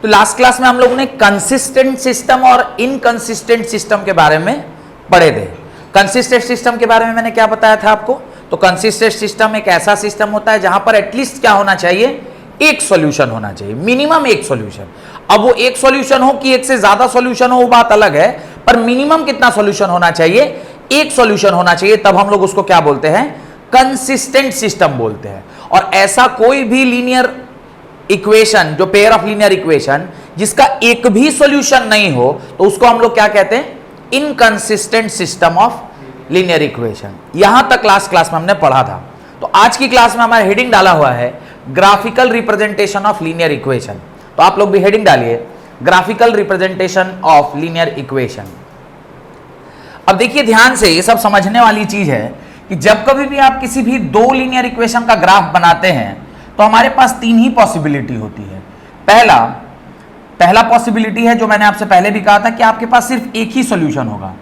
तो last class में हम लोगों ने कंसिस्टेंट सिस्टम और इनकंसिस्टेंट सिस्टम के बारे में पढ़े थे। कंसिस्टेंट सिस्टम के बारे में मैंने क्या बताया था आपको? तो कंसिस्टेंट सिस्टम एक ऐसा सिस्टम होता है जहां पर एटलीस्ट क्या होना चाहिए, एक सॉल्यूशन होना चाहिए, मिनिमम एक सॉल्यूशन। अब वो एक सॉल्यूशन हो कि एक से ज्यादा सॉल्यूशन हो वो बात अलग है, पर मिनिमम कितना सॉल्यूशन होना चाहिए, एक सॉल्यूशन होना चाहिए, तब हम लोग उसको क्या बोलते हैं, कंसिस्टेंट सिस्टम बोलते हैं। और ऐसा कोई भी लीनियर इक्वेशन, जो पेयर ऑफ लीनियर इक्वेशन जिसका एक भी सॉल्यूशन नहीं हो, तो उसको हम लोग क्या कहते हैं, inconsistent system of linear equation. यहां तक लास्ट क्लास में हमने पढ़ा था। तो आज की क्लास में हमारा हेडिंग डाला हुआ है graphical representation of linear equation. तो आप लोग भी हेडिंग डालिए, graphical representation of linear equation. अब देखिए ध्यान से, ये सब समझने वाली चीज है कि जब कभी भी आप किसी भी दो लीनियर इक्वेशन का ग्राफ बनाते हैं तो हमारे पास तीन ही पॉसिबिलिटी होती है। पहला पॉसिबिलिटी है जो मैंने आपसे पहले भी कहा था कि आपके पास सिर्फ एक ही सॉल्यूशन होगा,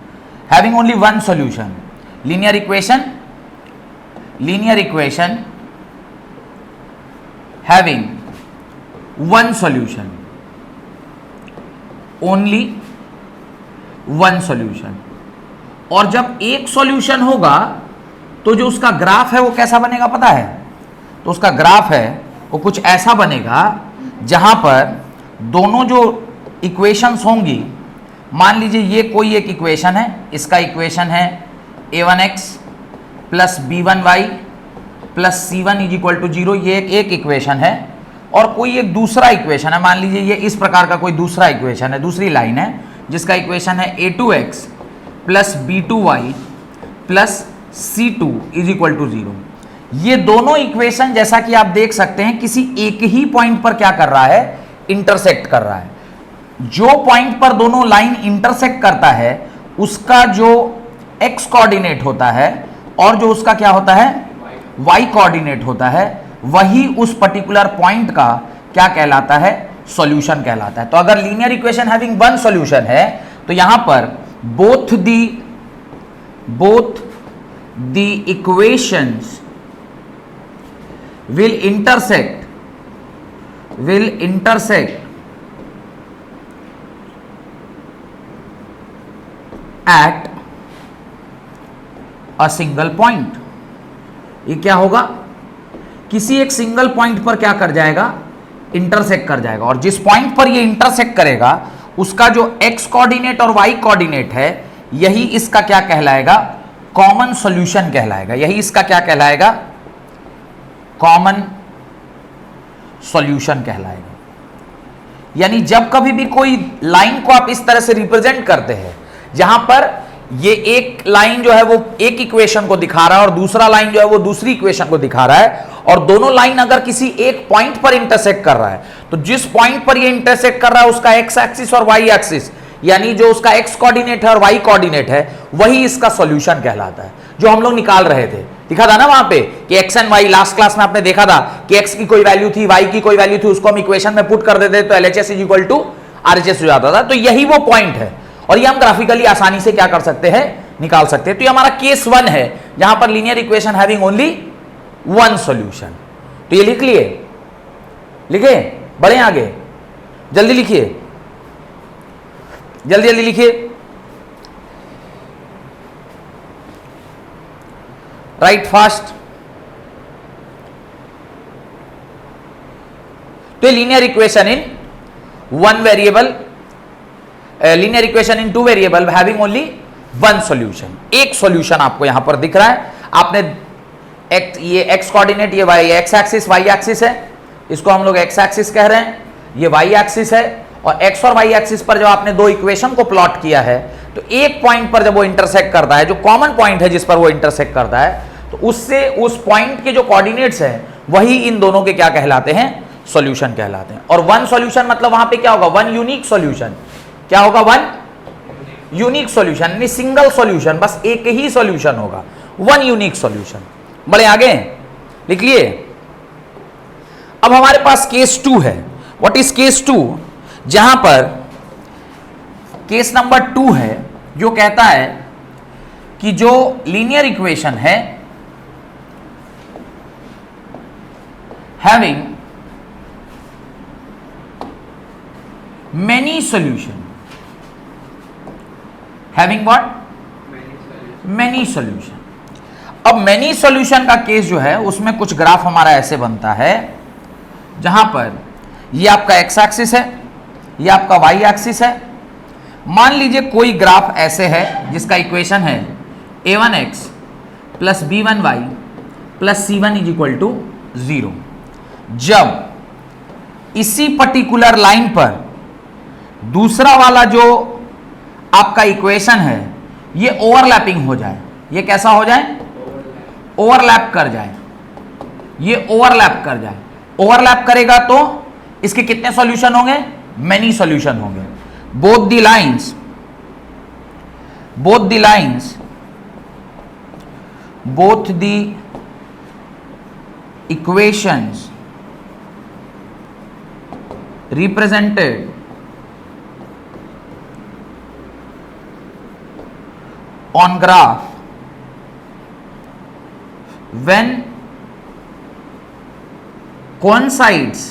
having only one solution. Linear equation having one solution, only one solution. और जब एक सॉल्यूशन होगा तो जो उसका ग्राफ है वो कैसा बनेगा पता है? तो उसका ग्राफ है वो कुछ ऐसा बनेगा जहां पर दोनों जो इक्वेशंस होंगी, मान लीजिए ये कोई एक इक्वेशन है, इसका इक्वेशन है a1x plus b1y plus c1 is equal to 0, ये एक इक्वेशन है। और कोई एक दूसरा इक्वेशन है, मान लीजिए ये इस प्रकार का कोई दूसरा इक्वेशन है, दूसरी लाइन है, जिसका इक्वेशन है a2x plus b2y plus c2 is equal to 0। ये दोनों इक्वेशन जैसा कि आप देख सकते हैं किसी एक ही पॉइंट पर क्या कर रहा है, इंटरसेक्ट कर रहा है। जो पॉइंट पर दोनों लाइन इंटरसेक्ट करता है उसका जो x कोऑर्डिनेट होता है और जो उसका क्या होता है, y कोऑर्डिनेट होता है, वही उस पर्टिकुलर पॉइंट का क्या कहलाता है, सॉल्यूशन कहलाता है। तो अगर linear equation having one solution है तो यहां पर both the equations will intersect at a single point। ये क्या होगा, किसी एक सिंगल पॉइंट पर क्या कर जाएगा, इंटरसेक्ट कर जाएगा। और जिस पॉइंट पर ये इंटरसेक्ट करेगा उसका जो x कोऑर्डिनेट और y कोऑर्डिनेट है, यही इसका क्या कहलाएगा, कॉमन सॉल्यूशन कहलाएगा। यही इसका क्या कहलाएगा, कॉमन सॉल्यूशन कहलाएगा। यानी जब कभी भी कोई लाइन को आप इस तरह से रिप्रेजेंट करते हैं जहां पर ये एक लाइन जो है वो एक इक्वेशन को दिखा रहा है और दूसरा लाइन जो है वो दूसरी इक्वेशन को दिखा रहा है, और दोनों लाइन अगर किसी एक पॉइंट पर इंटरसेक्ट कर रहा है, तो जिस पॉइंट पर ये इंटरसेक्ट कर रहा है उसका एक्स एक्सिस और वाई एक्सिस, यानी जो उसका एक्स कोऑर्डिनेट है और वाई कोऑर्डिनेट है, वही इसका सॉल्यूशन कहलाता है, जो हम लोग निकाल रहे थे। दिखा था ना वहां पे कि X and Y, last class में आपने देखा था कि एक्स की कोई वैल्यू थी, वाई की कोई वैल्यू थी, उसको हम इक्वेशन में पुट कर देते तो LHS is equal to RHS हो जाता था। तो यही वो पॉइंट है और ये हम ग्राफिकली आसानी से क्या कर सकते हैं, निकाल सकते हैं। तो ये हमारा केस 1 है जहां पर linear equation having only one solution. तो ये लिख लिए, लिखे, बढ़े आगे, जल्दी लिखिए, जल्दी जल्दी लिखिए। Write fast. तो linear equation in one variable, linear equation in two variable having only one solution. एक सॉल्यूशन आपको यहां पर दिख रहा है। आपने ये एक्स कोऑर्डिनेट, ये Y X axis, Y axis है, इसको हम लोग एक्स एक्सिस कह रहे हैं, ये वाई एक्सिस है। और एक्स और वाई एक्सिस पर जब आपने दो इक्वेशन को प्लॉट किया है तो एक पॉइंट पर जब वो इंटरसेक्ट करता है, जो कॉमन पॉइंट है जिस पर वो इंटरसेक्ट करता है, तो उससे उस पॉइंट के जो कोऑर्डिनेट्स हैं वही इन दोनों के क्या कहलाते हैं, सॉल्यूशन कहलाते हैं। और वन सॉल्यूशन मतलब वहां पे क्या होगा, वन यूनिक सॉल्यूशन। क्या होगा, वन यूनिक सॉल्यूशन, यानी सिंगल सॉल्यूशन, बस एक ही सॉल्यूशन होगा, वन यूनिक सॉल्यूशन। बड़े आगे लिख लिए। अब हमारे पास केस 2 है। What is case 2? जहां पर केस नंबर 2 है जो कहता है कि जो लीनियर इक्वेशन है having many solution, having what? many solution. अब many solution का केस जो है उसमें कुछ ग्राफ हमारा ऐसे बनता है जहां पर ये आपका x एक्सिस है, ये आपका y एक्सिस है. मान लीजिए कोई ग्राफ ऐसे है जिसका इक्वेशन है a1x plus b1y plus c1 is equal to 0. जब इसी पर्टिकुलर लाइन पर दूसरा वाला जो आपका इक्वेशन है ये ओवरलैपिंग हो जाए, ये कैसा हो जाए? ओवरलैप कर जाए, ये ओवरलैप कर जाए. ओवरलैप करेगा तो इसके कितने सॉल्यूशन होंगे? मेनी सॉल्यूशन होंगे. Both the lines both the equations represented on graph when coincides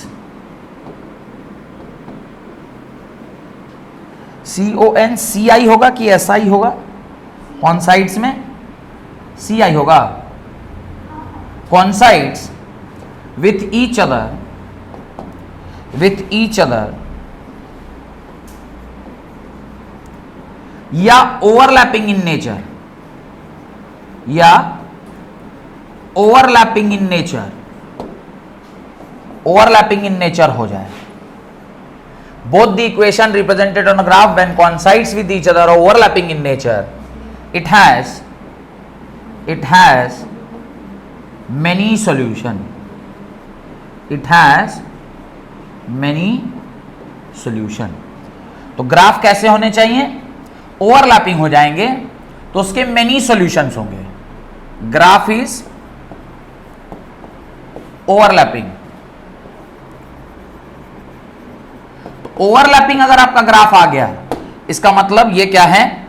CONCI होगा कि SI होगा? coincides में CI होगा. coincides with each other या overlapping in nature, या overlapping in nature हो जाए. Both the equation represented on a graph when coincides with each other or overlapping in nature, it has many solution. It has many solution. तो graph कैसे होने चाहिए? Overlapping हो जाएंगे तो उसके मेनी सॉल्यूशंस होंगे. Graph is overlapping. ओवरलैपिंग अगर आपका ग्राफ आ गया इसका मतलब ये क्या है?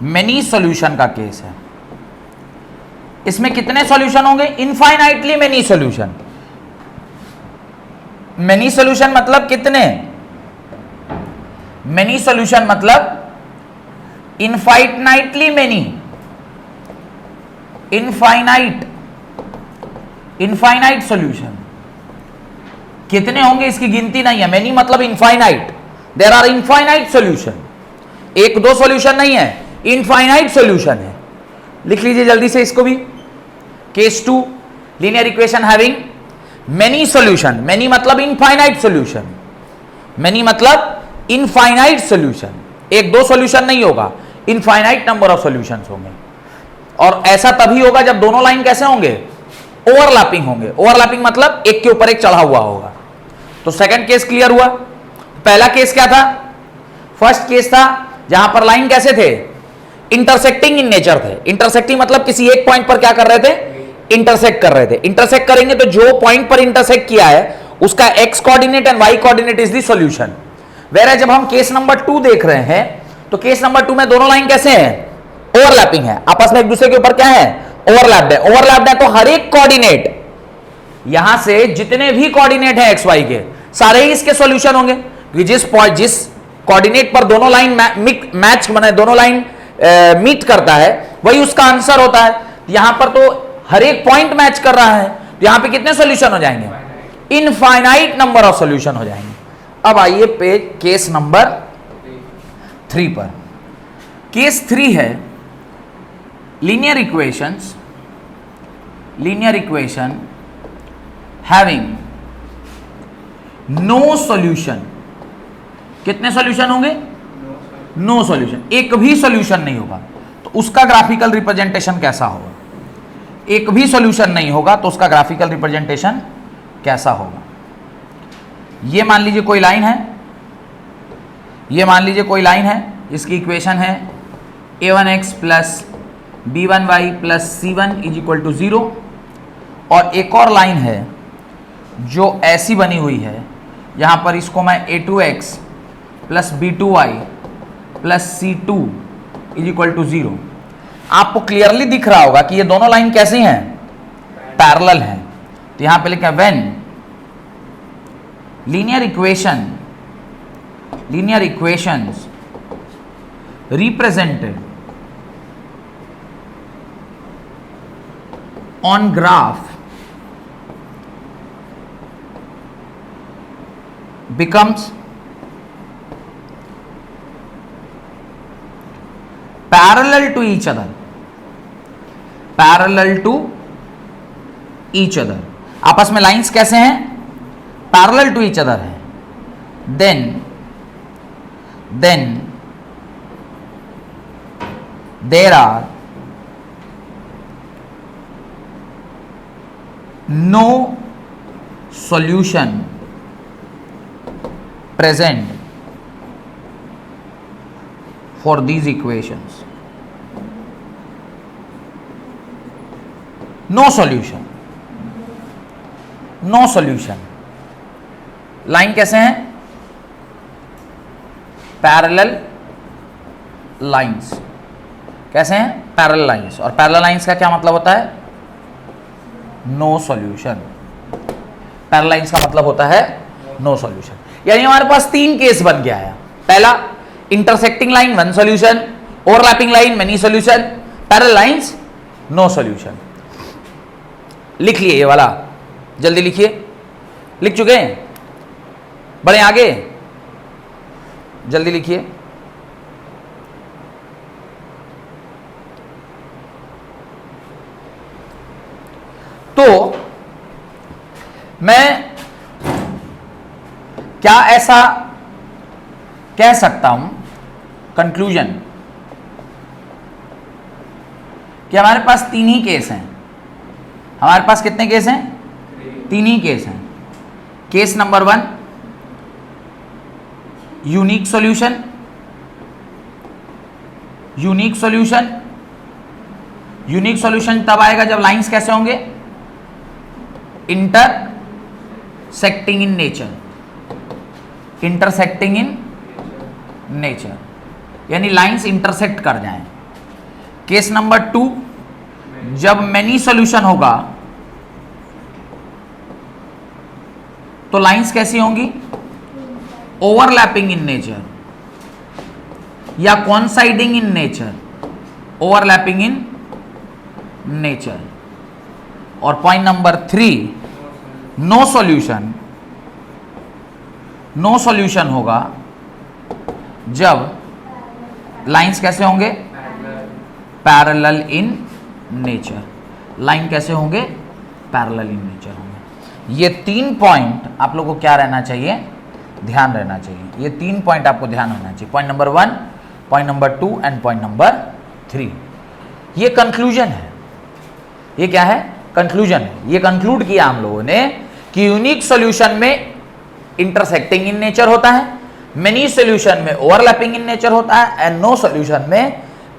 मेनी सॉल्यूशन का केस है. इसमें कितने सॉल्यूशन होंगे? Infinitely many solution. Many solution मतलब कितने? मेनी सॉल्यूशन मतलब इनफाइनाइटली मेनी. Infinite solution. कितने होंगे इसकी गिनती नहीं है. मेनी मतलब infinite. There are infinite solution. एक दो सॉल्यूशन नहीं है, इनफाइनाइट सॉल्यूशन है. लिख लीजिए जल्दी से इसको भी. Case 2 linear equation having many solution. Many मतलब इनफाइनाइट सॉल्यूशन. मेनी मतलब इनफाइनाइट सॉल्यूशन. एक दो सॉल्यूशन नहीं होगा, इनफाइनाइट नंबर ऑफ सॉल्यूशंस होंगे. और ऐसा तभी होगा जब दोनों लाइन कैसे होंगे? ओवरलैपिंग होंगे. ओवरलैपिंग मतलब एक के ऊपर एक चढ़ा हुआ होगा. तो सेकंड केस क्लियर हुआ. पहला केस क्या था? फर्स्ट केस था जहां पर लाइन कैसे थे? इंटरसेक्टिंग इन नेचर थे. इंटरसेक्टिंग मतलब किसी एक पॉइंट पर क्या कर रहे थे? इंटरसेक्ट कर रहे थे. इंटरसेक्ट करेंगे तो जो पॉइंट पर इंटरसेक्ट किया है उसका X coordinate and Y coordinate is the solution. Where जब हम केस नंबर 2 देख रहे हैं तो केस नंबर 2 में दोनों लाइन कैसे हैं? ओवरलैपिंग है. आपस में एक दूसरे के ऊपर क्या है? ओवरलैप्ड है. ओवरलैप्ड है तो हर एक कोऑर्डिनेट, यहां से जितने भी कोऑर्डिनेट है एक्स वाई के सारे ही इसके सॉल्यूशन होंगे. जिस कोऑर्डिनेट पर दोनों लाइन मैच माने दोनों लाइन मीट करता है वही उसका आंसर होता है. यहां पर तो हर एक पॉइंट मैच कर रहा है तो यहां पे कितने सॉल्यूशन हो जाएंगे? इनफाइनाइट नंबर ऑफ सॉल्यूशन हो जाएंगे. अब आइए पेज केस नंबर 3 पर. केस 3 है linear equation having no solution. कितने सॉल्यूशन होंगे? No solution. एक भी सॉल्यूशन नहीं होगा तो उसका ग्राफिकल रिप्रेजेंटेशन कैसा होगा? एक भी सॉल्यूशन नहीं होगा तो उसका ग्राफिकल रिप्रेजेंटेशन कैसा होगा? ये मान लीजिए कोई लाइन है, ये मान लीजिए कोई लाइन है जिसकी इक्वेशन है a1x plus b1y plus c1 is equal to 0. और एक और लाइन है जो ऐसी बनी हुई है, यहां पर इसको मैं a2x plus b2y plus c2 is equal to 0. आपको क्लियरली दिख रहा होगा कि ये दोनों लाइन कैसी हैं? पैरेलल हैं. तो यहां पे लिखा when linear equation linear equations represented on graph becomes parallel to each other, parallel to each other, आपस में लाइंस कैसे हैं, पैरेलल टू ईच अदर है, then there are no solution present for these equations, no solution, no solution. Line कैसे हैं, parallel lines, कैसे हैं, parallel lines. और पैरेलल लाइंस का क्या मतलब होता है, नो सॉल्यूशन। पैरेलल लाइंस का मतलब होता है नो सॉल्यूशन। यानी हमारे पास तीन केस बन गया है। पहला, intersecting line one solution, overlapping line many solution, parallel lines no solution. लिख लिए ये वाला, जल्दी लिखिए। लिख चुके हैं, बढ़े आगे, जल्दी लिखिए। तो मैं क्या ऐसा कह सकता हूं कंक्लूजन कि हमारे पास तीन ही केस हैं। हमारे पास कितने केस हैं, तीन ही केस हैं। Case number one, unique solution, unique solution. Unique solution तब आएगा जब लाइंस कैसे होंगे, intersecting in nature, intersecting in nature, यानी लाइंस इंटरसेक्ट कर जाएं। केस नंबर टू, जब मेनी सॉल्यूशन होगा तो लाइंस कैसी होंगी, ओवरलैपिंग इन नेचर या coinciding in nature, overlapping in nature. और point number three, no solution, no solution होगा जब लाइंस कैसे होंगे, पैरेलल इन नेचर। लाइन कैसे होंगे, पैरेलल इन नेचर होंगे। ये तीन पॉइंट आप लोगों को क्या रहना चाहिए, ध्यान रहना चाहिए। ये तीन पॉइंट आपको ध्यान रहना चाहिए, point number one, point number two and point number three. ये कंक्लूजन है, ये क्या है, कंक्लूजन है। ये कंक्लूड किया हम लोगों ने कि यूनिक सॉल्यूशन में इंटरसेक्टिंग इन नेचर होता है, मेनी सॉल्यूशन में ओवरलैपिंग इन नेचर होता है, एंड नो सॉल्यूशन में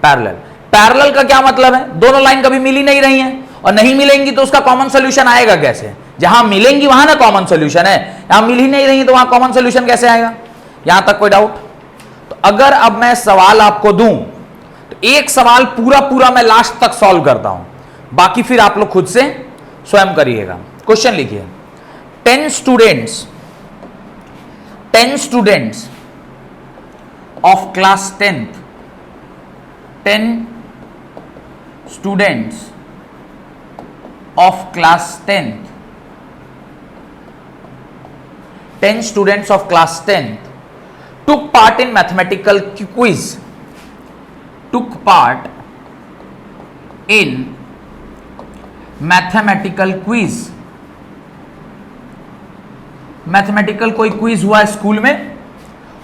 पैरेलल। पैरेलल का क्या मतलब है, दोनों लाइन कभी मिल ही नहीं रही हैं, और नहीं मिलेंगी तो उसका कॉमन सॉल्यूशन आएगा कैसे। जहां मिलेंगी वहां ना कॉमन सॉल्यूशन है, यहां मिल ही नहीं रही तो वहां कॉमन सॉल्यूशन कैसे आएगा। यहां तक कोई डाउट। तो अगर अब मैं सवाल आपको दूं तो एक सवाल पूरा पूरा मैं लास्ट तक सॉल्व करता हूं, बाकी फिर आप लोग खुद से स्वयं करिएगा। क्वेश्चन लिखिए, 10 students of class 10th, 10 students of class 10th, 10 students of class 10th took part in mathematical quiz, took part in mathematical quiz। Mathematical कोई क्विज हुआ स्कूल में,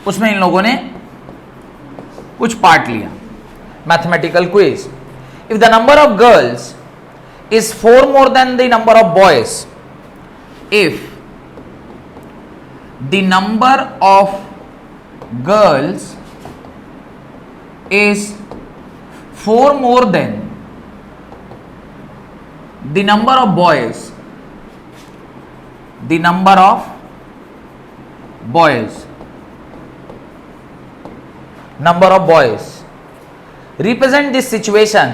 उसमें इन लोगों ने कुछ पार्ट लिया, mathematical quiz. If the number of girls is 4 more than the number of boys, if the number of girls is 4 more than the number of boys, the number of boys, number of boys, represent this situation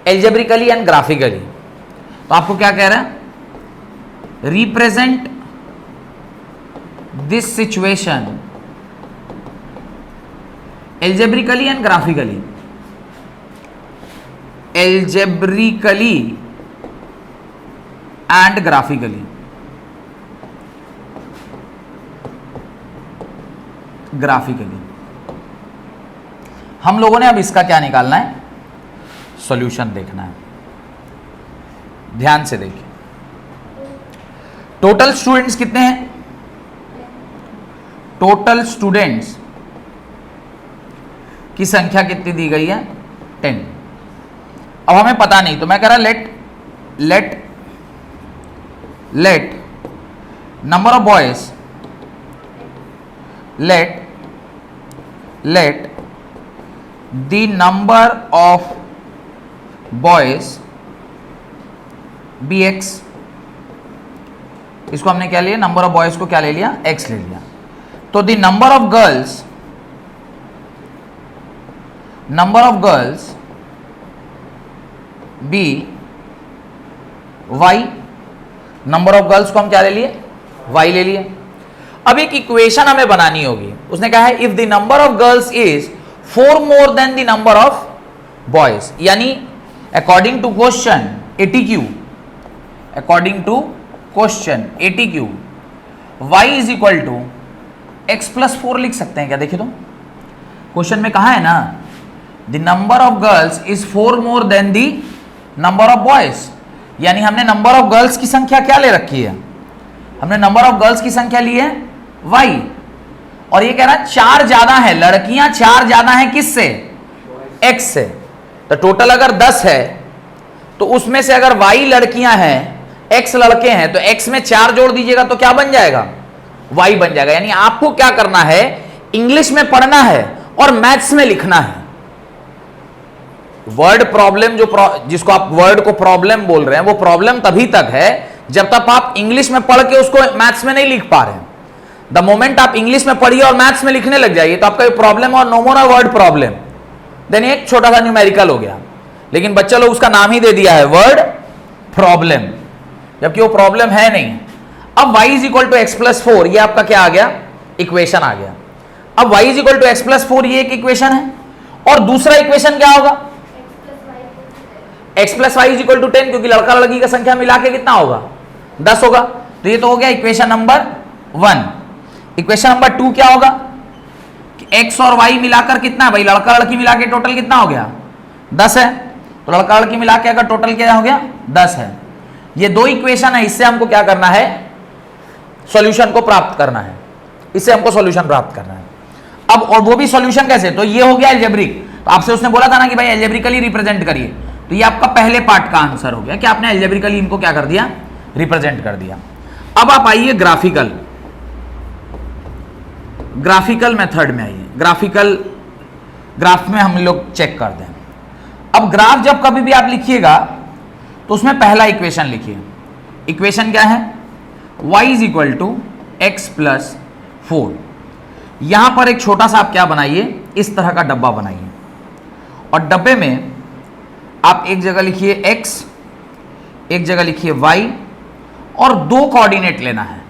algebraically and graphically. तो आपको क्या कह रहा है, represent this situation algebraically and graphically, algebraically and graphically, graphically हम लोगों ने अब इसका क्या निकालना है, सॉल्यूशन देखना है। ध्यान से देखिए, टोटल स्टूडेंट्स कितने हैं, टोटल स्टूडेंट्स की संख्या कितनी दी गई है, 10। अब हमें पता नहीं, तो मैं कह रहा let number of boys, let the number of boys be X. इसको हमने क्या लिया, नंबर ऑफ बॉयज को क्या ले लिया, एक्स ले लिया। तो the number of girls be Y, number of girls को हम क्या ले लिए, वाई ले लिए। अब एक इक्वेशन हमें बनानी होगी, उसने कहा है if the number of girls is 4 more than the number of boys, यानी according to question ATQ, according to question ATQ y is equal to x+4 लिख सकते हैं क्या, देखिए तो क्वेश्चन में कहा है ना the number of girls is 4 more than the number of boys, यानी हमने नंबर ऑफ गर्ल्स की संख्या क्या ले रखी है, हमने नंबर ऑफ गर्ल्स की संख्या ली है y, और ये कह रहा है 4 ज्यादा है, लड़कियां 4 ज्यादा है किससे, x से। तो टोटल अगर 10 है तो उसमें से अगर y लड़कियां हैं, x लड़के हैं, तो x में 4 जोड़ दीजिएगा तो क्या बन जाएगा, y बन जाएगा। यानी आपको क्या करना है, इंग्लिश में पढ़ना है और मैथ्स में लिखना है। वर्ड प्रॉब्लम जिसको आप वर्ड को प्रॉब्लम बोल रहे हैं, वो प्रॉब्लम तभी तक है जब तक आप इंग्लिश में पढ़ के उसको मैथ्स में नहीं लिख पा रहे हैं। द मोमेंट आप इंग्लिश में पढ़िए और मैथ्स में लिखने लग जाइए तो आपका ये प्रॉब्लम और no more a word problem, then एक छोटा सा न्यूमेरिकल हो गया। लेकिन बच्चा लोग उसका नाम ही दे दिया है वर्ड प्रॉब्लम, जबकि वो प्रॉब्लम है नहीं। अब y is equal to x+4, ये आपका क्या आ गया, इक्वेशन आ गया। अब y is equal to x+4 ये एक इक्वेशन है, और दूसरा इक्वेशन क्या होगा, x+y इज इक्वल टू 10, क्योंकि लड़का लड़की का संख्या मिला के कितना होगा, 10 होगा। तो ये तो हो गया इक्वेशन नंबर 1। इक्वेशन नंबर 2 क्या होगा, कि x और y मिलाकर कितना है भाई, लड़का लड़की मिला के टोटल कितना हो गया, 10 है। तो लड़का लड़की मिला के अगर टोटल क्या हो गया, 10 है। ये 2 इक्वेशन है, इससे हमको क्या करना है, सॉल्यूशन को प्राप्त करना है, इससे हमको सॉल्यूशन प्राप्त करना है। अब और वो भी सॉल्यूशन कैसे, तो ये हो गया एल्जेब्रिक। तो आपसे उसने बोला था ना कि भाई एल्जेब्रिकली रिप्रेजेंट करिए, तो ये आपका पहले पार्ट का आंसर हो गया कि आपने एल्जेब्रिकली इनको क्या कर दिया, रिप्रेजेंट कर दिया। अब आप आइए ग्राफिकल मेथड में आइए, ग्राफ में हम लोग चेक करते हैं। अब ग्राफ जब कभी भी आप लिखिएगा तो उसमें पहला इक्वेशन लिखिए। इक्वेशन क्या है, y is equal to x+4। यहां पर एक छोटा सा आप क्या बनाइए, इस तरह का डब्बा बनाइए, और डब्बे में आप एक जगह लिखिए x, एक जगह लिखिए y, और 2 कोऑर्डिनेट लेना है।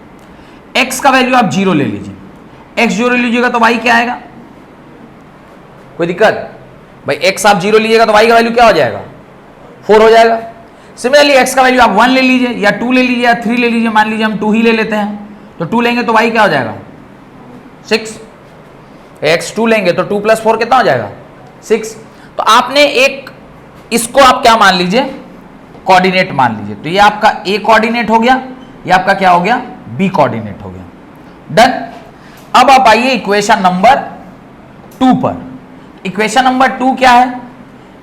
x का वैल्यू आप 0 ले लीजिए, x 0 लीजिएगा तो y क्या आएगा, कोई दिक्कत भाई, x आप 0 लीजिएगा तो y का वैल्यू क्या हो जाएगा, 4 हो जाएगा। सिमिलरली x का वैल्यू आप 1 ले लीजिए, या 2 ले लीजिए, या 3 ले लीजिए, मान लीजिए हम 2 ही ले लेते हैं, तो 2 लेंगे तो y क्या हो जाएगा, 6। x 2 लेंगे तो 2 + 4 कितना हो जाएगा, 6। तो आपने एक इसको आप क्या मान लीजिए, कोऑर्डिनेट मान लीजिए। तो ये आपका a कोऑर्डिनेट हो गया, ये आपका क्या हो गया, b कोऑर्डिनेट हो गया। डन। अब आप आइए इक्वेशन नंबर 2 पर। इक्वेशन नंबर 2 क्या है,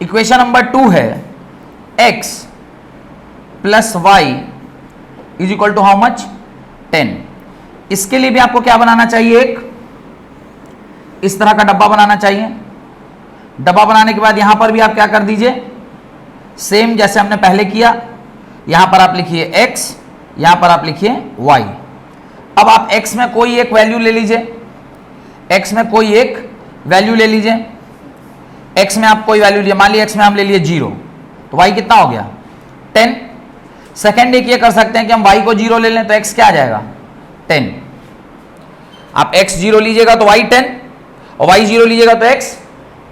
इक्वेशन नंबर 2 है x + y is equal to how much, 10। इसके लिए भी आपको क्या बनाना चाहिए, एक इस तरह का डब्बा बनाना चाहिए। डब्बा बनाने के बाद यहां पर भी आप क्या कर दीजिए, सेम जैसे हमने पहले किया, यहां पर आप लिखिए x, यहां पर आप लिखिए y। अब आप x में कोई एक वैल्यू ले लीजिए, x में कोई एक वैल्यू ले लीजिए, x में आप कोई वैल्यू लीजिए, मान लीजिए x में हम ले लिए 0, तो y कितना हो गया, 10। सेकेंड एक ये कर सकते हैं कि हम y को 0 ले लें तो x क्या आ जाएगा, 10। आप x 0 लीजिएगा तो y 10, और y 0 लीजिएगा तो x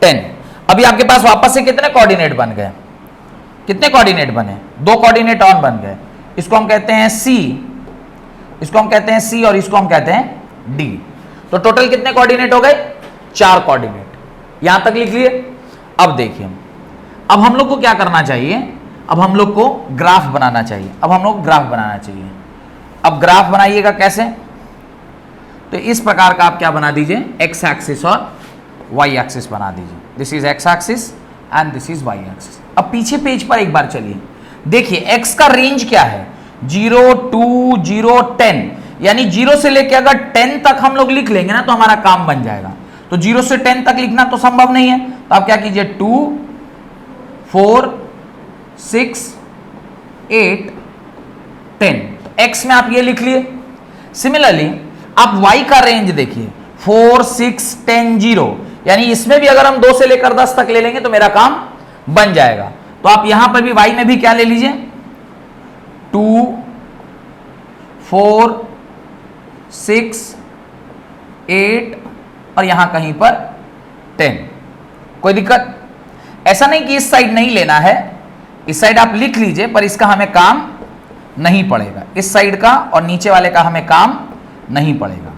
10। अभी आपके पास वापस से कितने कोऑर्डिनेट बन गए? कितने कोऑर्डिनेट बने? 2 कोऑर्डिनेट और बन गए। इसको हम कहते हैं C, इसको हम कहते हैं C और इसको हम कहते हैं D। तो टोटल कितने कोऑर्डिनेट हो गए? 4 कोऑर्डिनेट। यहां तक लिख लिए। अब देखिए, अब हम लोग को क्या करना चाहिए? अब हम लोग को ग्राफ बनाना चाहिए। अब हम लोग ग्राफ बनाना चाहिए। अब ग्राफ बनाइएगा कैसे? तो इस प्रकार का आप क्या बना दीजिए, एक्स एक्सिस और वाई एक्सिस बना दीजिए। This is X axis and this is Y axis. अब पीछे पेज पर एक बार चलिए, देखिए एक्स का रेंज क्या है? 0, 2, 0, 10, यानी 0 से लेके अगर 10 तक हम लोग लिख लेंगे ना तो हमारा काम बन जाएगा। तो 0 से 10 तक लिखना तो संभव नहीं है, तो आप क्या कीजिए, 2, 4, 6, 8, 10। एक्स में आप ये लिख लिए। सिमिलरली आप वाई का रेंज देखिए, 4, 6, 10, 0, यानी इसमें भी अगर हम 2 से लेकर 10 तक ले लेंगे तो मेरा काम बन जाएगा। तो आप यहां पर भी वाई में भी क्या ले लीजिए, 2, 4, 6, 8 और यहां कहीं पर 10। कोई दिक्कत? ऐसा नहीं कि इस साइड नहीं लेना है, इस साइड आप लिख लीजिए, पर इसका हमें काम नहीं पड़ेगा। इस साइड का और नीचे वाले का हमें काम नहीं पड़ेगा,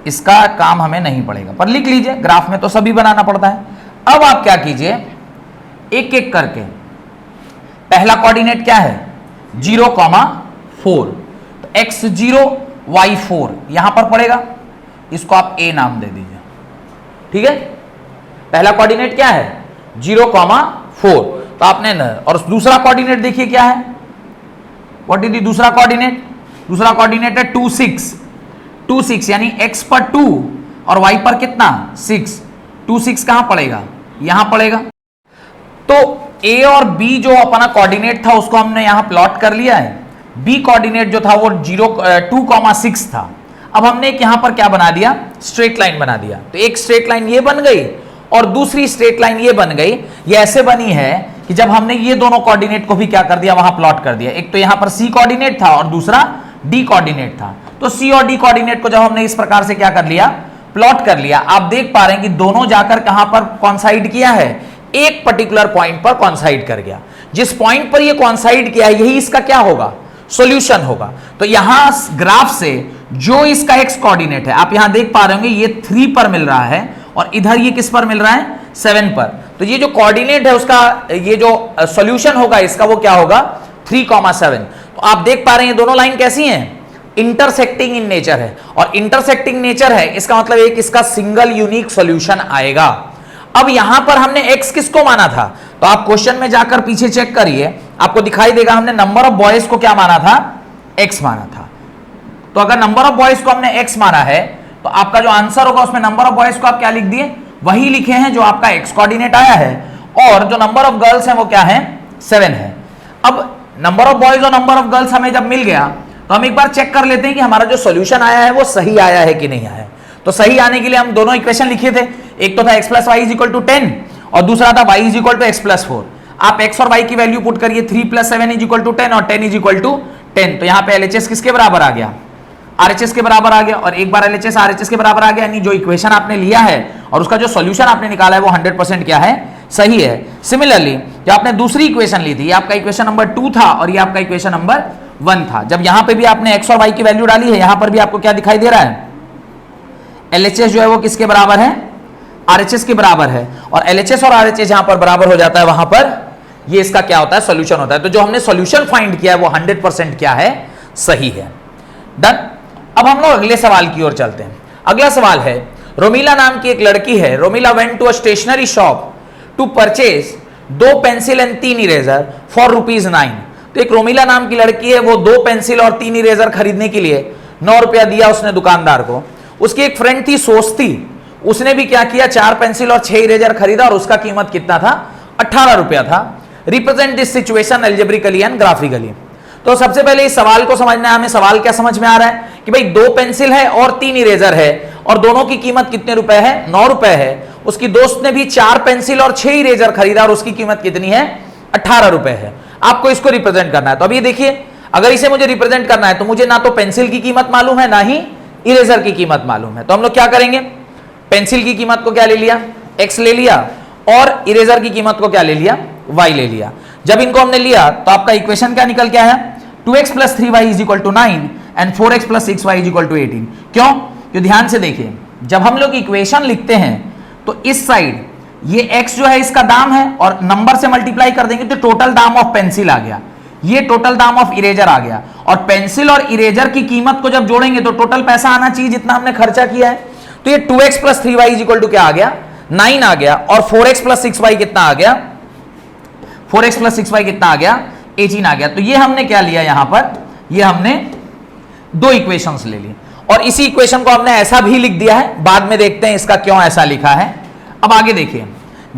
इसका काम हमें नहीं पड़ेगा, पर लिख लीजिए। ग्राफ में तो सभी बनाना पड़ता है। अब आप क्या कीजिए, एक एक करके, पहला कोऑर्डिनेट क्या है? 0, 4, तो x0 y4 यहां पर पड़ेगा, इसको आप a नाम दे दीजिए, ठीक है। पहला कोऑर्डिनेट क्या है? 0, 4, तो आपने और दूसरा कोऑर्डिनेट देखिए क्या है? व्हाट इज द दूसरा कोऑर्डिनेट? दूसरा कोऑर्डिनेट है 2, 6, 2, 6, यानी x पर 2 और y पर कितना? 6। 2, 6 कहां पड़ेगा? यहां पड़ेगा। तो a और b जो अपना कोऑर्डिनेट था उसको हमने यहां प्लॉट कर लिया है। b कोऑर्डिनेट जो था वो 2, 6 था। अब हमने एक यहां पर क्या बना दिया? स्ट्रेट लाइन बना दिया। तो एक स्ट्रेट लाइन ये बन गई और दूसरी स्ट्रेट लाइन ये बन गई। ये ऐसे बनी है कि जब हमने ये दोनों कोऑर्डिनेट को भी क्या कर दिया, वहां प्लॉट कर दिया। एक तो यहां पर c कोऑर्डिनेट था और दूसरा d कोऑर्डिनेट था। तो c और d कोऑर्डिनेट को जब हमने इस प्रकार से क्या कर लिया, प्लॉट कर लिया, आप देख पा रहे हैं कि दोनों जाकर कहां पर कॉन्साइड किया है? एक पर्टिकुलर पॉइंट पर कॉन्साइड कर गया। जिस पॉइंट पर ये कॉन्साइड किया है यही इसका क्या होगा? सॉल्यूशन होगा। तो यहां ग्राफ से जो इसका x कोऑर्डिनेट है, आप यहां देख पा रहे होंगे ये 3 पर मिल रहा है और इधर ये किस पर मिल रहा है? 7 पर। तो ये जो कोऑर्डिनेट है उसका, ये जो सॉल्यूशन होगा इसका, वो क्या होगा? 3, 7। तो आप देख पा रहे हैं ये दोनों लाइन कैसी हैं? इंटरसेक्टिंग इन नेचर है। और इंटरसेक्टिंग नेचर है इसका मतलब एक इसका सिंगल यूनिक सॉल्यूशन आएगा। अब यहां पर हमने x किसको माना था? तो आप क्वेश्चन में जाकर पीछे चेक करिए, आपको दिखाई देगा हमने नंबर ऑफ बॉयज को क्या माना था? x माना था। तो अगर नंबर ऑफ बॉयज को हमने x माना है तो आपका जो आंसर होगा उसमें नंबर ऑफ बॉयज को आप क्या लिख दिए? वही लिखे हैं जो आपका x कोऑर्डिनेट आया है, और जो नंबर ऑफ गर्ल्स हैं वो क्या है? 7 है। अब नंबर ऑफ बॉयज और नंबर ऑफ गर्ल्स हमें जब मिल गया तो हम एक बार चेक कर लेते हैं कि हमारा जो सॉल्यूशन आया है वो सही आया है कि नहीं आया है। तो सही आने के लिए हम दोनों इक्वेशन लिखे थे, एक तो था x + y = 10 और दूसरा था y = x + 4। आप x और y की वैल्यू पुट करिए, 3 + 7 = 10 और 10 = 10। तो यहाँ पे LHS किसके बराबर आ गया? RHS के बराबर आ गया। और एक बार LHS RHS के बराबर आ गया, यानी जो इक्वेशन आपने लिया है और उसका जो सॉल्यूशन आपने निकाला है वो 100% क्या है? सही है। सिमिलरली जो आपने दूसरी इक्वेशन ली थी, ये आपका इक्वेशन नंबर 2 था और ये आपका इक्वेशन नंबर 1 था। जब यहां पे भी आपने x और y की वैल्यू डाली है, यहां पर भी आपको क्या दिखाई दे रहा है? LHS जो है वो किसके बराबर है? RHS के बराबर है। और LHS और RHS जहां पर बराबर हो जाता है वहां पर ये इसका क्या होता है? सॉल्यूशन होता है। तो जो हमने सॉल्यूशन फाइंड किया है वो 100% क्या है? सही है। डन। अब हम लोग अगले सवाल की ओर चलते हैं। अगला सवाल है, रोमिला नाम की एक लड़की है। Romila went to a stationery shop to purchase 2 pencil and 3 eraser for ₹9। तो एक रोमिला नाम की लड़की है, वो 2 पेंसिल और 3 इरेजर खरीदने के लिए 9 रुपया दिया उसने दुकानदार को। उसकी एक फ्रेंड थी सोचती, उसने भी क्या किया? 4 पेंसिल और 6 इरेजर खरीदा और उसका कीमत कितना था? 18 रुपया था। Represent this situation algebraically and graphically. तो सबसे पहले इस सवाल को समझना है हमें। सवाल क्या समझ में आ रहा है कि भाई 2 पेंसिल है और 3 इरेजर है और दोनों की कीमत कितने रुपए है? 9 रुपए है। उसकी दोस्त ने भी 4 पेंसिल और 6 इरेजर खरीदा और उसकी कीमत कितनी है? 18 रुपए है। आपको इसको रिप्रेजेंट करना है। तो अभी देखिए, अगर इसे मुझे रिप्रेजेंट करना है तो मुझे ना तो पेंसिल की कीमत मालूम है ना ही इरेजर की कीमत मालूम है। तो हम लोग क्या करेंगे? पेंसिल की कीमत को क्या ले लिया? x ले लिया और इरेजर की कीमत को क्या ले लिया, y ले लिया। जब इनको हमने लिया तो आपका इक्वेशन क्या निकल के आया, 2x plus 3y is equal to 9 and 4x plus 6y is equal to 18। क्यों? तो ध्यान से देखिए, जब हम लोग इक्वेशन लिखते हैं तो इस साइड ये x जो है इसका दाम है और नंबर से मल्टीप्लाई कर देंगे तो टोटल दाम ऑफ पेंसिल आ गया, ये टोटल दाम ऑफ इरेजर आ गया। और पेंसिल और इरेजर की कीमत को जब जोड़ेंगे तो टोटल पैसा आना चाहिए जितना हमने खर्चा किया है। तो ये 2x plus 3y is equal to क्या आ गया, 9 आ गया, और 4x प्लस 6y कितना आ गया, 4x प्लस 6y कितना आ गया, 18 आ गया। तो ये हमने क्या लिया यहां पर, ये हमने दो इक्वेशंस ले ली और इसी इक्वेशन को हमने ऐसा भी लिख दिया है, बाद में देखते हैं इसका क्यों ऐसा लिखा है। अब आगे देखिए,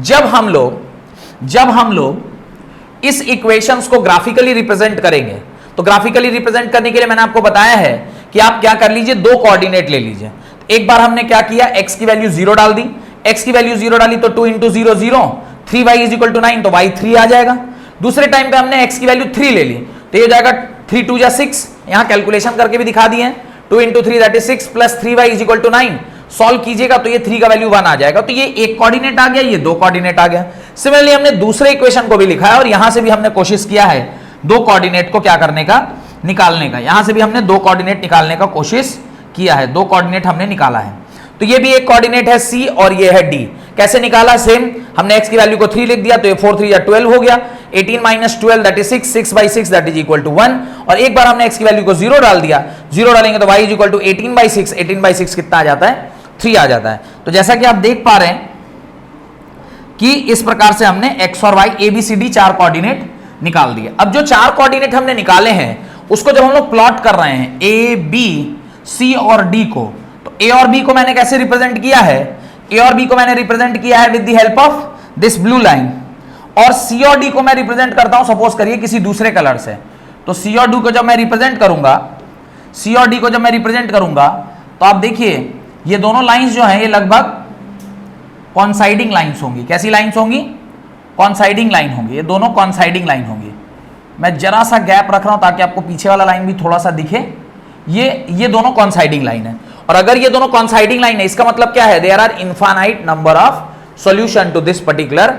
जब हम लोग इस इक्वेशंस को ग्राफिकली रिप्रेजेंट करेंगे तो ग्राफिकली रिप्रेजेंट करने के लिए मैंने आपको बताया है कि आप क्या कर लीजिए, दो कोऑर्डिनेट ले लीजिए। एक बार हमने क्या किया, x की वैल्यू 0 डाल दी, x की वैल्यू 0 डाली तो 2 into 0 0, 3y is equal to 9 तो y 3 आ जाएगा। दूसरे टाइम पे हमने x की वैल्यू 3 ले ली तो ये हो जाएगा 3 2 जा 6, यहां कैलकुलेशन करके भी दिखा दिए, 2 into 3 that is 6 plus 3y is equal to 9, solve कीजिएगा तो ये 3 का वैल्यू 1 आ जाएगा। तो ये एक कोऑर्डिनेट आ गया, ये दो कोऑर्डिनेट आ गया। सिमिलरली हमने दूसरे इक्वेशन को भी लिखा है और यहां से भी हमने कोशिश किया है दो कोऑर्डिनेट को क्या करने का, निकालने का। यहां से भी हमने दो कोऑर्डिनेट निकालने का कोशिश किया है, दो कोऑर्डिनेट हमने निकाला है। तो ये भी एक कोऑर्डिनेट है c और ये है d। कैसे निकाला, सेम हमने x की वैल्यू को 3 लिख दिया तो ये 4 3 या 12 हो गया, 18 minus 12 that is 6, 6 by 6 that is equal to 1, और एक बार हमने x की वैल्यू को 0 डाल दिया, 0 डालेंगे तो y is equal to 18 by 6, 18 by 6 कितना आ जाता है, 3 आ जाता है। तो जैसा कि आप देख पा रहे हैं कि इस प्रकार से हमने x और y ABCD चार कोऑर्डिनेट निकाल दिए। अब जो चार कोऑर्डिनेट हमने निकाले हैं उसको जब हम लोग प्लॉट कर रहे हैं A, B, C और D को, तो A और B को मैंने कैसे रिप्रेजेंट किया है, A और B को मैंने रिप्रेजेंट किया है with the help of this blue line, और C और D को मैं रिप्रेजेंट करता हूं सपोज करिए किसी दूसरे कलर से। तो C और D को जब मैं रिप्रेजेंट करूंगा, C और D को जब मैं रिप्रेजेंट करूंगा तो आप देखिए ये दोनों लाइंस जो हैं ये लगभग कॉन्साइडिंग लाइंस होंगी। कैसी लाइंस होंगी, कॉन्साइडिंग लाइन होंगी, ये दोनों कॉन्साइडिंग लाइन होंगी। मैं जरा सा गैप रख रहा हूं ताकि आपको पीछे वाला लाइन भी थोड़ा सा दिखे। ये दोनों कॉन्साइडिंग लाइन है, और अगर ये दोनों कॉन्साइडिंग लाइन है इसका मतलब क्या है, there are infinite number of solution to this particular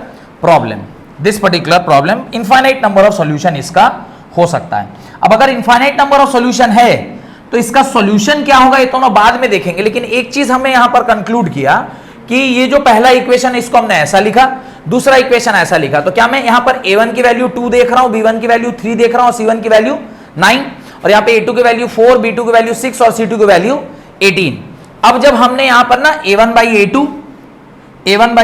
problem. This particular problem infinite number of solution इसका हो सकता है। अब अगर इनफाइनाइट नंबर ऑफ सॉल्यूशन है तो इसका सॉल्यूशन क्या होगा ये दोनों बाद में देखेंगे, लेकिन एक चीज हमने यहां पर कंक्लूड किया कि ये जो पहला इक्वेशन है इसको हमने ऐसा लिखा, दूसरा इक्वेशन ऐसा लिखा। तो क्या मैं यहां पर a1 की वैल्यू 2 देख रहा हूं, b1 की वैल्यू 3 देख रहा हूं, c1 की वैल्यू 9, और यहां पे a2 की वैल्यू 4, b2 की वैल्यू 6 और c2 की वैल्यू 18। अब जब हमने यहां पर ना a1 by a2, b1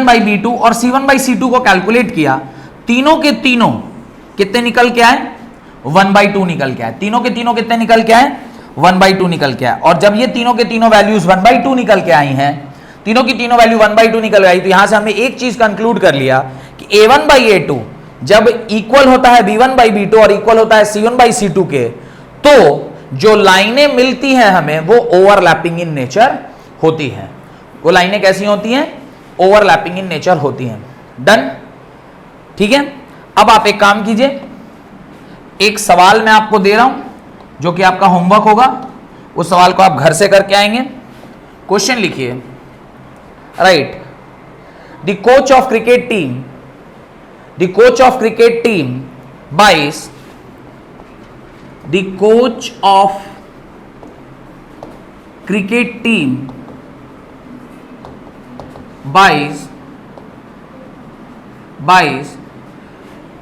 by b2 और c1 बाई c2 को कैलकुलेट किया, तीनों के तीनों कितने निकल के आए, 1/2 निकल के आए। तीनों के तीनों कितने निकल के आए, 1/2 निकल के आए। और जब ये तीनों के तीनों वैल्यूज 1/2 निकल के आई हैं, तीनों की तीनों वैल्यू 1/2 निकल आई, तो यहां से हमने एक चीज कंक्लूड कर लिया कि a1 बाई a2 जब इक्वल होता है b1 बाई b2 और इक्वल होता है c1 बाई c2 के, तो जो लाइनें मिलती हैं हमें वो ओवरलैपिंग इन नेचर होती हैं। वो लाइनें कैसी होती हैं, ओवरलैपिंग इन नेचर होती हैं। डन, ठीक है। अब आप एक काम कीजिए, एक सवाल मैं आपको दे रहा हूं जो कि आपका होमवर्क होगा, उस सवाल को आप घर से करके आएंगे। क्वेश्चन लिखिए, right, the coach of cricket team buys the coach of cricket team buys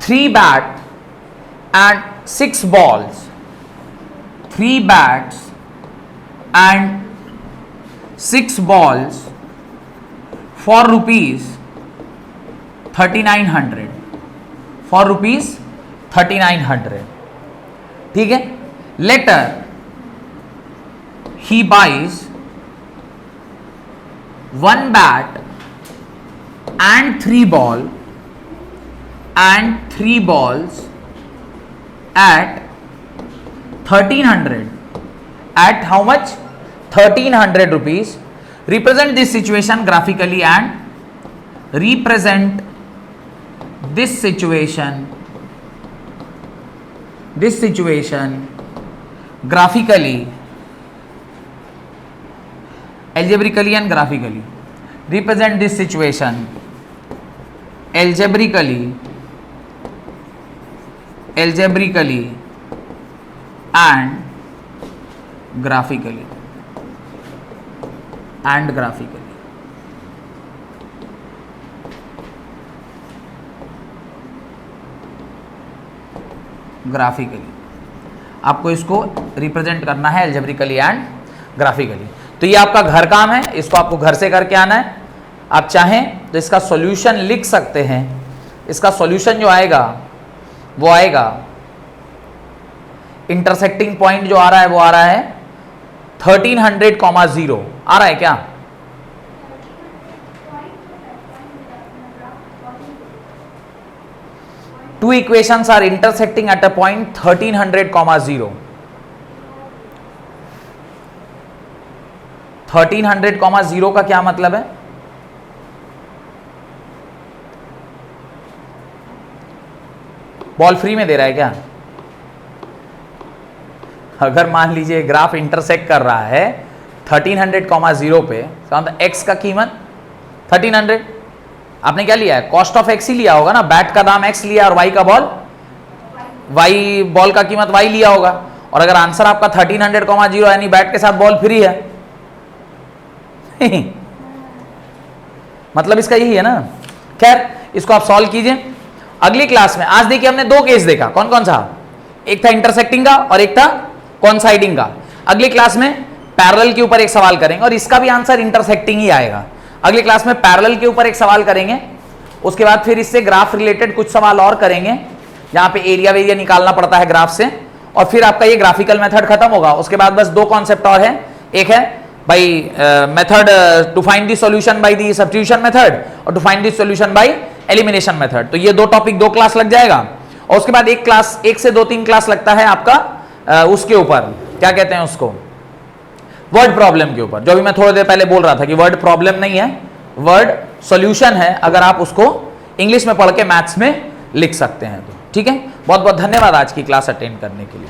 3 bats and 6 balls, 3 bats and 6 balls for rupees 3900, for rupees 3900, ठीक है। Later he buys 1 bat and 3 ball and 3 balls at 1300, at how much, 1300 rupees. Represent this situation graphically and represent this situation graphically, algebraically and graphically, represent this situation algebraically and graphically आपको इसको represent करना है algebraically and graphically. तो ये आपका घर काम है, इसको आपको घर से करके आना है। आप चाहें तो इसका सॉल्यूशन लिख सकते हैं। इसका सॉल्यूशन जो आएगा वो आएगा, इंटरसेक्टिंग पॉइंट जो आ रहा है वो आ रहा है 1300,0 आ रहा है क्या? Two equations are intersecting at a point 1300,0. 1300,0 का क्या मतलब है? बॉल फ्री में दे रहा है क्या? अगर मान लीजिए ग्राफ इंटरसेक्ट कर रहा है 1300,0 पे, तो एक्स का कीमत 1300, आपने क्या लिया है? कॉस्ट ऑफ एक्स ही लिया होगा ना, बैट का दाम एक्स लिया और वाई का वाई बॉल का कीमत वाई लिया होगा। और अगर आंसर आपका 1300,0 यानी बैट के साथ बॉल फ्री है मतलब इसका यही है ना। खैर, इसको आप सॉल्व कीजिए। अगली क्लास में, आज देखिए हमने दो केस देखा, कौन कौन सा? एक था इंटरसेक्टिंग का और एक था कॉन्साइडिंग का। अगली क्लास में पैरेलल के ऊपर एक सवाल करेंगे और इसका भी आंसर इंटरसेक्टिंग ही आएगा। अगली क्लास में पैरेलल के ऊपर एक सवाल करेंगे, उसके बाद फिर इससे ग्राफ रिलेटेड कुछ सवाल और करेंगे जहां पे एरिया वेरिया निकालना पड़ता है ग्राफ से, और फिर आपका ये ग्राफिकल मेथड खत्म होगा। उसके बाद बस दो कॉन्सेप्ट और है, एक है by method to find the solution by the substitution method और to find the solution by elimination method. तो ये दो टॉपिक, दो क्लास लग जाएगा। और उसके बाद एक क्लास, 1 से 2-3 क्लास लगता है आपका उसके ऊपर, क्या कहते हैं उसको, वर्ड प्रॉब्लम के ऊपर, जो भी मैं थोड़ी देर पहले बोल रहा था कि वर्ड प्रॉब्लम नहीं है, वर्ड सॉल्यूशन है, अगर आप उसको इंग्लिश में पढ़ के मैथ्स में लिख सकते हैं तो। ठीक है, बहुत बहुत धन्यवाद आज की क्लास अटेंड करने के लिए।